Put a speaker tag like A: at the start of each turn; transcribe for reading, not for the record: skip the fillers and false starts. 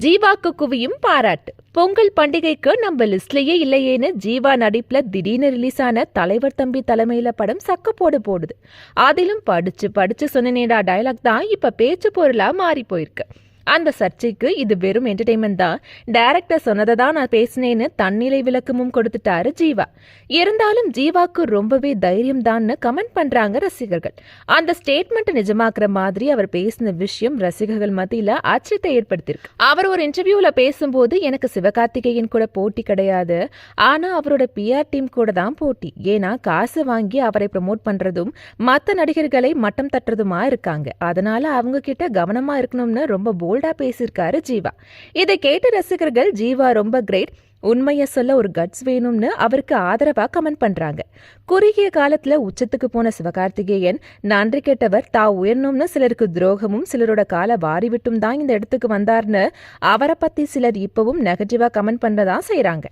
A: ஜீவாக்கு குவியும் பாராட்டு. பொங்கல் பண்டிகைக்கு நம்ம லிஸ்ட்லயே இல்லையேன்னு ஜீவா நடிப்புல திடீர்னு ரிலீஸ் ஆன தலைவர் தம்பி தலைமையில படம் சக்கப்போடு போடுது. அதிலும் படிச்சு படிச்சு சொன்னேடா டயலாக் தான் இப்ப பேச்சு பொருளா மாறி போயிருக்கு. அந்த சர்ச்சைக்கு இது வெறும் என்டர்டைன்மெண்ட் தான், டைரக்டர் சொன்னதை தான் நான் பேசினேன்னு தன்னிலை விளக்கமும் கொடுத்துட்டாரு ஜீவா. இருந்தாலும் ஜீவாக்கு ரொம்பவே தைரியம் தான்னு கமெண்ட் பண்றாங்க ரசிகர்கள். அந்த ஸ்டேட்மெண்ட் நிஜமாக்குற மாதிரி அவர் பேசின விஷயம் ரசிகர்கள் மத்தியில ஆச்சரியத்தை ஏற்படுத்தியிருக்கு. அவர் ஒரு இன்டர்வியூல பேசும்போது, எனக்கு சிவகார்த்திகேயன் கூட போட்டி கிடையாது, ஆனா அவரோட பிஆர் டீம் கூட தான் போட்டி. ஏன்னா காசு வாங்கி அவரை ப்ரமோட் பண்றதும் மற்ற நடிகர்களை மட்டம் தட்டுறதுமா இருக்காங்க. அதனால அவங்க கிட்ட கவனமா இருக்கணும்னு ரொம்ப போல்டா பேசியிருக்காரு ஜீவா. இதை கேட்ட ரசிகர்கள் ஜீவா ரொம்ப கிரேட், உண்மையை சொல்ல ஒரு கட்ஸ் வேணும்னு அவருக்கு ஆதரவா கமெண்ட் பண்றாங்க. குறுகிய காலத்துல உச்சத்துக்கு போன சிவகார்த்திகேயன் நன்றி கெட்டவர், உயரணும்னு சிலருக்கு துரோகமும் சிலரோட கால வாரிவிட்டும் தான் இந்த இடத்துக்கு வந்தார்னு அவரை பத்தி சிலர் இப்பவும் நெகட்டிவா கமெண்ட் பண்ணதான் செய்யறாங்க.